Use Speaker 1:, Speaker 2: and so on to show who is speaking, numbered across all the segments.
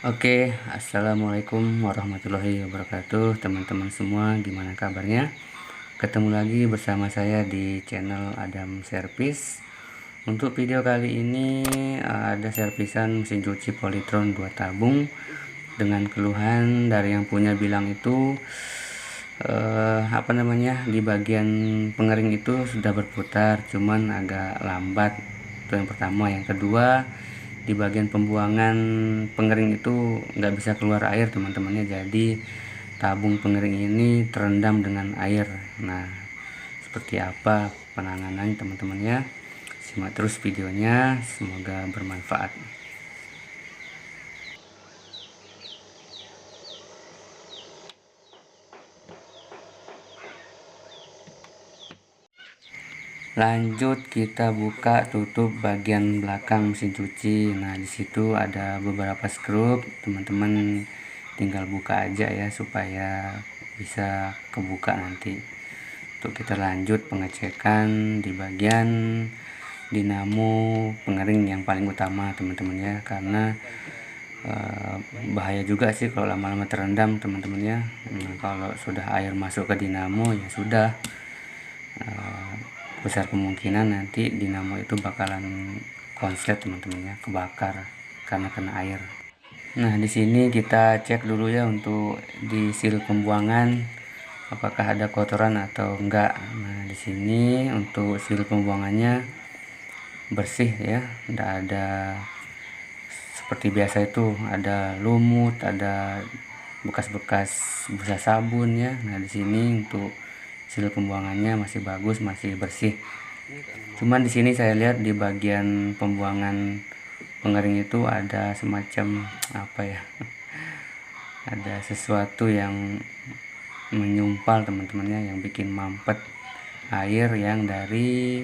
Speaker 1: Oke, assalamualaikum warahmatullahi wabarakatuh, teman-teman semua. Gimana kabarnya? Ketemu lagi bersama saya di channel Adam Service. Untuk video kali ini ada servisan mesin cuci Polytron 2 tabung dengan keluhan dari yang punya bilang itu di bagian pengering itu sudah berputar, cuman agak lambat. Itu yang pertama. Yang kedua, di bagian pembuangan pengering itu nggak bisa keluar air teman-temannya, jadi tabung pengering ini terendam dengan air. Nah, seperti apa penanganannya teman-temannya, simak terus videonya, semoga bermanfaat. Lanjut, kita buka tutup bagian belakang mesin cuci. Nah, di situ ada beberapa skrup, teman-teman tinggal buka aja ya supaya bisa kebuka nanti. Untuk kita lanjut pengecekan di bagian dinamo pengering yang paling utama teman-teman ya, karena bahaya juga sih kalau lama-lama terendam teman-teman ya. Nah, kalau sudah air masuk ke dinamo ya sudah, besar kemungkinan nanti dinamo itu bakalan konslet teman-teman ya, kebakar karena kena air. Nah, di sini kita cek dulu ya untuk di seal pembuangan apakah ada kotoran atau enggak. Nah, di sini untuk seal pembuangannya bersih ya, enggak ada seperti biasa itu ada lumut, ada bekas-bekas busa sabun ya. Nah, di sini untuk hasil pembuangannya masih bagus, masih bersih. Cuman di sini saya lihat di bagian pembuangan pengering itu ada semacam apa ya? Ada sesuatu yang menyumpal teman-temannya, yang bikin mampet air yang dari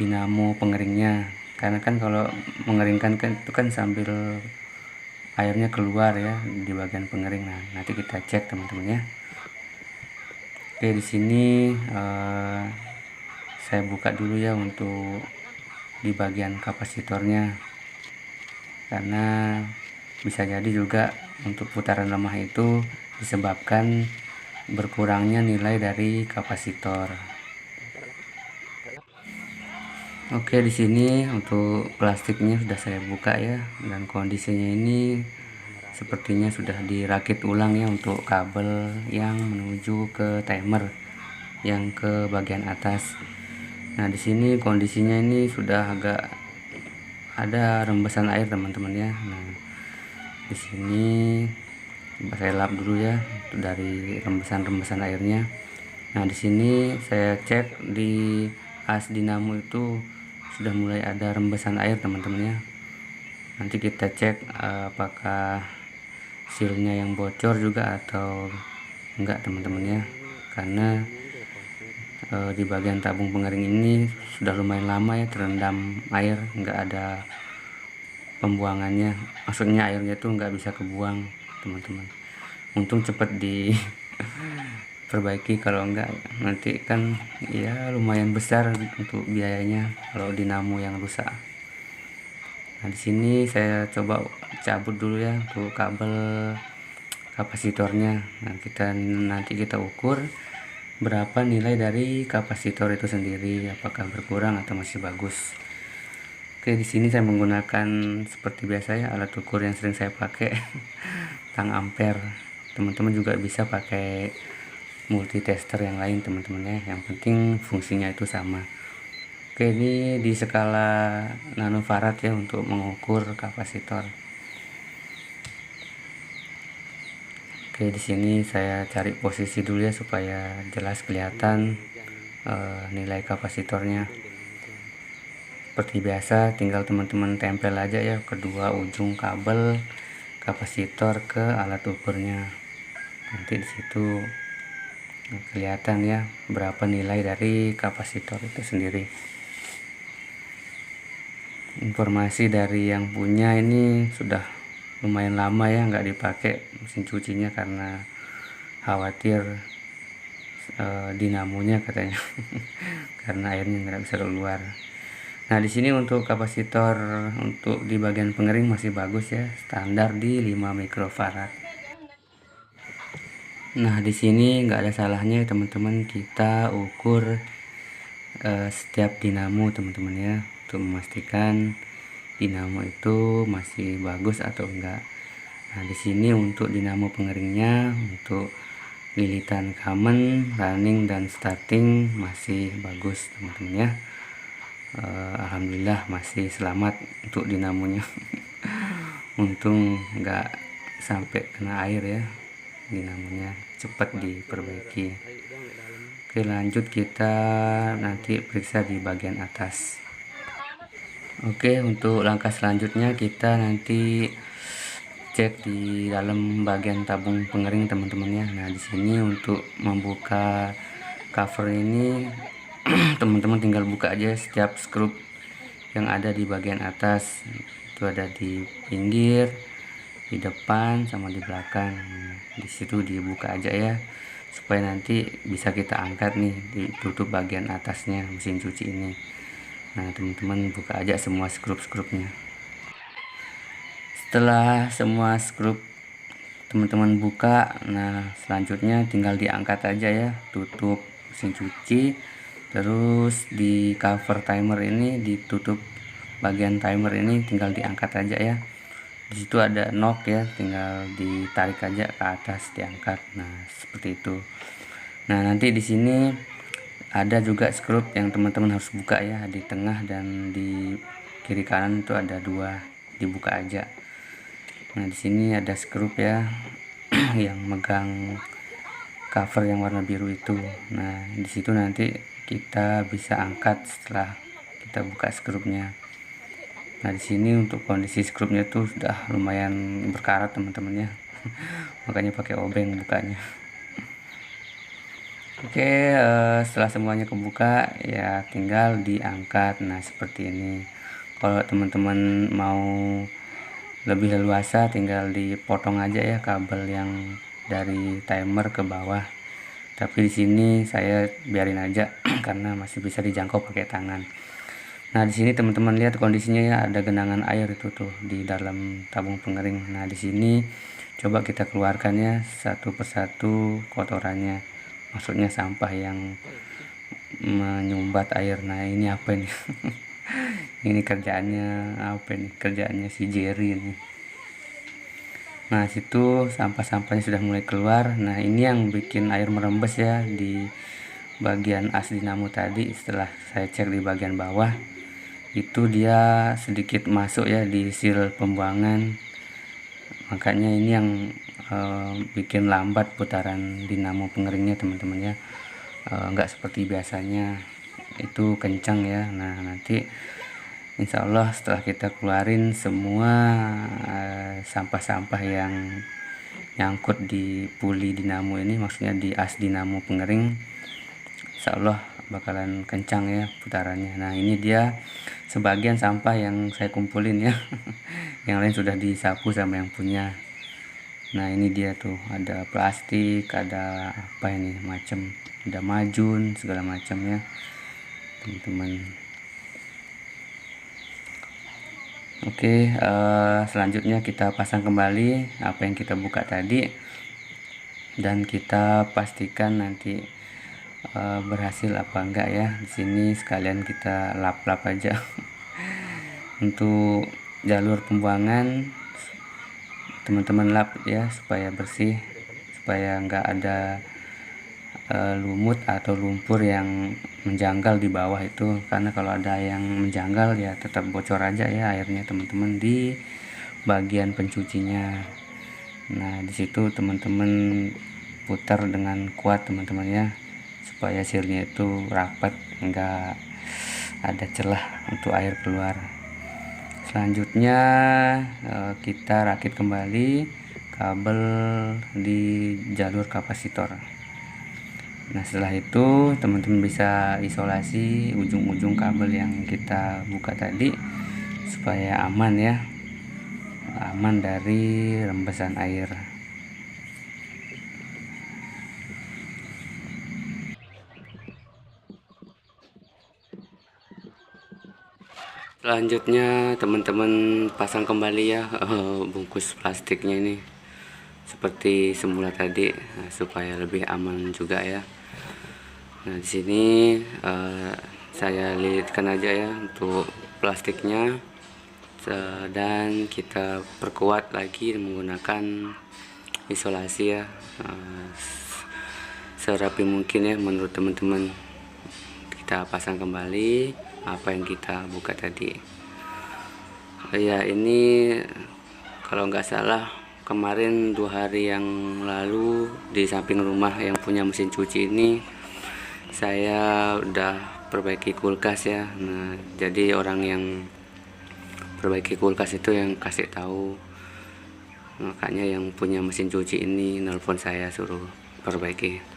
Speaker 1: dinamo pengeringnya. Karena kan kalau mengeringkan kan itu kan sambil airnya keluar ya di bagian pengering. Nah, nanti kita cek teman-teman ya. Oke, di sini saya buka dulu ya untuk di bagian kapasitornya, karena bisa jadi juga untuk putaran lemah itu disebabkan berkurangnya nilai dari kapasitor. Oke, di sini untuk plastiknya sudah saya buka ya, dan kondisinya ini sepertinya sudah dirakit ulang ya untuk kabel yang menuju ke timer yang ke bagian atas. Nah, di sini kondisinya ini sudah agak ada rembesan air teman-teman ya. Nah, di sini saya lap dulu ya dari rembesan-rembesan airnya. Nah, di sini saya cek di as dinamo itu sudah mulai ada rembesan air teman-teman ya. Nanti kita cek apakah sealnya yang bocor juga atau enggak teman-teman ya, karena di bagian tabung pengering ini sudah lumayan lama ya terendam air, enggak ada pembuangannya, maksudnya airnya tuh enggak bisa kebuang teman-teman. Untung cepat diperbaiki, kalau enggak nanti kan ya lumayan besar untuk biayanya kalau dinamo yang rusak. Nah, di sini saya coba cabut dulu ya untuk kabel kapasitornya. Nah, nanti kita ukur berapa nilai dari kapasitor itu sendiri, apakah berkurang atau masih bagus. Oke, di sini saya menggunakan seperti biasa ya alat ukur yang sering saya pakai, tang ampere. Teman-teman juga bisa pakai multitester yang lain teman-teman ya, yang penting fungsinya itu sama. Oke, ini di skala nanofarad ya untuk mengukur kapasitor. Oke, di sini saya cari posisi dulu ya supaya jelas kelihatan nilai kapasitornya. Seperti biasa, tinggal teman-teman tempel aja ya kedua ujung kabel kapasitor ke alat ukurnya. Nanti di situ kelihatan ya berapa nilai dari kapasitor itu sendiri. Informasi dari yang punya ini sudah lumayan lama ya nggak dipakai mesin cucinya karena khawatir dinamonya katanya karena airnya nggak bisa keluar. Nah, di sini untuk kapasitor untuk di bagian pengering masih bagus ya, standar di 5 mikrofarad. Nah, di sini nggak ada salahnya teman-teman kita ukur setiap dinamo teman-teman ya, untuk memastikan dinamo itu masih bagus atau enggak. Nah, di sini untuk dinamo pengeringnya, untuk lilitan common, running dan starting masih bagus teman-teman ya. Alhamdulillah masih selamat untuk dinamonya. Untung nggak sampai kena air ya, dinamonya cepat diperbaiki. Oke, lanjut kita nanti periksa di bagian atas. Oke, untuk langkah selanjutnya kita nanti cek di dalam bagian tabung pengering teman-teman ya. Nah, di sini untuk membuka cover ini teman-teman tinggal buka aja setiap skrup yang ada di bagian atas. Itu ada di pinggir, di depan sama di belakang. Di situ dibuka aja ya, supaya nanti bisa kita angkat nih, ditutup bagian atasnya mesin cuci ini. Nah, teman-teman buka aja semua skrup-skrupnya. Setelah semua skrup teman-teman buka, nah selanjutnya tinggal diangkat aja ya, tutup mesin cuci. Terus di cover timer ini ditutup, bagian timer ini tinggal diangkat aja ya. Di situ ada knob ya, tinggal ditarik aja ke atas, diangkat. Nah, seperti itu. Nah, nanti di sini ada juga skrup yang teman-teman harus buka ya, di tengah dan di kiri kanan itu ada dua, dibuka aja. Nah, di sini ada skrup ya yang megang cover yang warna biru itu. Nah, di situ nanti kita bisa angkat setelah kita buka skrupnya. Nah, di sini untuk kondisi skrupnya tuh sudah lumayan berkarat teman-teman ya. Makanya pakai obeng bukanya. Oke, setelah semuanya kebuka ya tinggal diangkat. Nah, seperti ini. Kalau teman-teman mau lebih leluasa tinggal dipotong aja ya kabel yang dari timer ke bawah. Tapi di sini saya biarin aja karena masih bisa dijangkau pakai tangan. Nah, di sini teman-teman lihat kondisinya ya, ada genangan air itu tuh di dalam tabung pengering. Nah, di sini coba kita keluarkan ya satu persatu kotorannya. Maksudnya sampah yang menyumbat air. Nah, ini apa ini? Ini kerjaannya apa nih? Kerjaannya si Jerry ini. Nah, situ sampah-sampahnya sudah mulai keluar. Nah, ini yang bikin air merembes ya di bagian as dinamo tadi. Setelah saya cek di bagian bawah, itu dia sedikit masuk ya di seal pembuangan. Makanya ini yang bikin lambat putaran dinamo pengeringnya teman-teman ya. Nggak seperti biasanya, itu kencang ya. Nah, nanti insya Allah setelah kita keluarin semua sampah-sampah yang nyangkut di puli dinamo ini, maksudnya di as dinamo pengering, insya Allah bakalan kencang ya putarannya. Nah, ini dia sebagian sampah yang saya kumpulin ya. Yang lain sudah disapu sama yang punya. Nah, ini dia tuh, ada plastik, ada apa ini macam, ada majun segala macam ya teman-teman. Oke, selanjutnya kita pasang kembali apa yang kita buka tadi dan kita pastikan nanti berhasil apa enggak ya. Di sini sekalian kita lap-lap aja. Untuk jalur pembuangan teman-teman lap ya supaya bersih, supaya enggak ada lumut atau lumpur yang menjanggal di bawah itu. Karena kalau ada yang menjanggal ya tetap bocor aja ya airnya teman-teman di bagian pencucinya. Nah, disitu teman-teman putar dengan kuat teman-teman ya, supaya sealnya itu rapat, enggak ada celah untuk air keluar. Selanjutnya kita rakit kembali kabel di jalur kapasitor. Nah, setelah itu teman-teman bisa isolasi ujung-ujung kabel yang kita buka tadi supaya aman ya, aman dari rembesan air. Selanjutnya teman-teman pasang kembali ya bungkus plastiknya ini seperti semula tadi, supaya lebih aman juga ya. Nah di sini saya lilitkan aja ya untuk plastiknya, dan kita perkuat lagi menggunakan isolasi ya, serapi mungkin ya menurut teman-teman. Kita pasang kembali apa yang kita buka tadi ya. Ini kalau nggak salah kemarin 2 hari yang lalu di samping rumah yang punya mesin cuci ini saya udah perbaiki kulkas ya. Nah jadi orang yang perbaiki kulkas itu yang kasih tahu, makanya yang punya mesin cuci ini nelpon saya suruh perbaiki.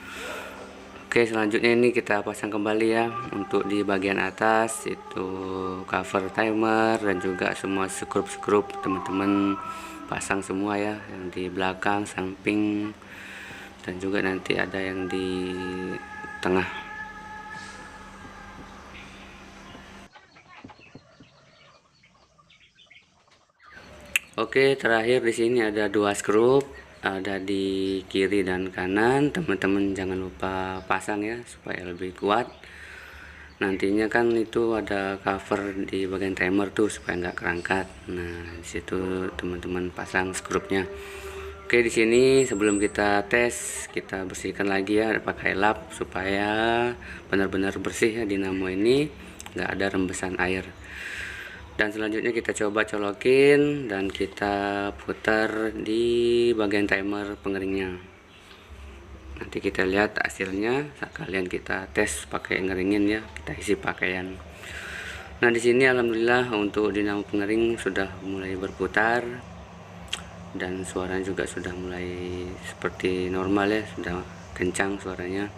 Speaker 1: Oke, selanjutnya ini kita pasang kembali ya. Untuk di bagian atas itu cover timer dan juga semua skrup teman-teman pasang semua ya, yang di belakang, samping, dan juga nanti ada yang di tengah. Oke, terakhir di sini ada 2 skrup, ada di kiri dan kanan. Teman-teman jangan lupa pasang ya supaya lebih kuat. Nantinya kan itu ada cover di bagian timer tuh supaya nggak kerangkat. Nah disitu teman-teman pasang skrupnya. Oke, di sini sebelum kita tes kita bersihkan lagi ya pakai lap supaya benar-benar bersih ya dinamo ini, nggak ada rembesan air. Dan selanjutnya kita coba colokin dan kita putar di bagian timer pengeringnya. Nanti kita lihat hasilnya, sekalian kita tes pakai ngeringin ya, kita isi pakaian. Nah di sini alhamdulillah untuk dinamo pengering sudah mulai berputar dan suaranya juga sudah mulai seperti normal ya, sudah kencang suaranya.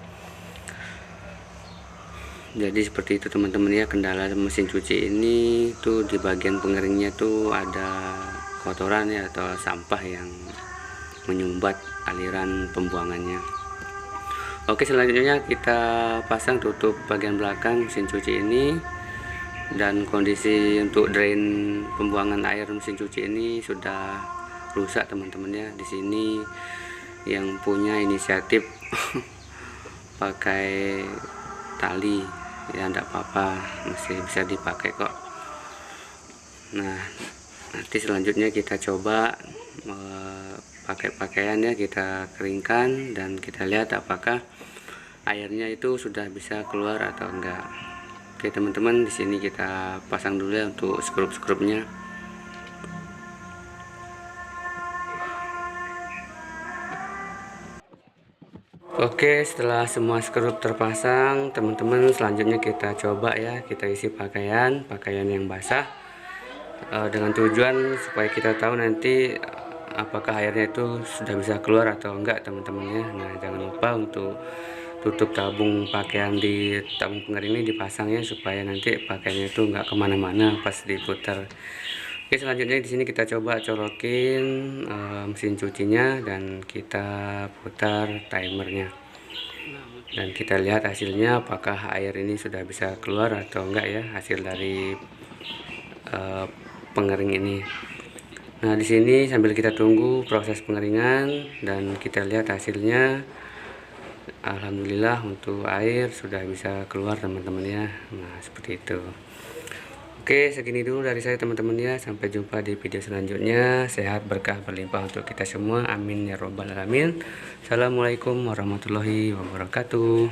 Speaker 1: Jadi seperti itu teman-teman ya, kendala mesin cuci ini tuh di bagian pengeringnya tuh ada kotoran ya atau sampah yang menyumbat aliran pembuangannya. Oke, selanjutnya kita pasang tutup bagian belakang mesin cuci ini, dan kondisi untuk drain pembuangan air mesin cuci ini sudah rusak teman-teman ya. Di sini yang punya inisiatif pakai tali ya, enggak apa-apa, masih bisa dipakai kok. Nah nanti selanjutnya kita coba pakai pakaian ya, kita keringkan dan kita lihat apakah airnya itu sudah bisa keluar atau enggak. Oke teman-teman, di sini kita pasang dulu ya untuk skrup-skrupnya. Oke, setelah semua skrup terpasang teman-teman, selanjutnya kita coba ya, kita isi pakaian yang basah, dengan tujuan supaya kita tahu nanti apakah airnya itu sudah bisa keluar atau enggak teman-teman ya. Nah jangan lupa untuk tutup tabung pakaian di tabung pengering ini dipasang ya, supaya nanti pakaiannya itu enggak kemana-mana pas diputar. Oke, selanjutnya di sini kita coba colokin mesin cucinya dan kita putar timernya, dan kita lihat hasilnya apakah air ini sudah bisa keluar atau enggak ya, hasil dari pengering ini. Nah di sini sambil kita tunggu proses pengeringan dan kita lihat hasilnya, alhamdulillah untuk air sudah bisa keluar teman-teman ya. Nah seperti itu. Oke, segini dulu dari saya teman-teman ya. Sampai jumpa di video selanjutnya. Sehat berkah berlimpah untuk kita semua. Amin ya robbal alamin. Assalamualaikum warahmatullahi wabarakatuh.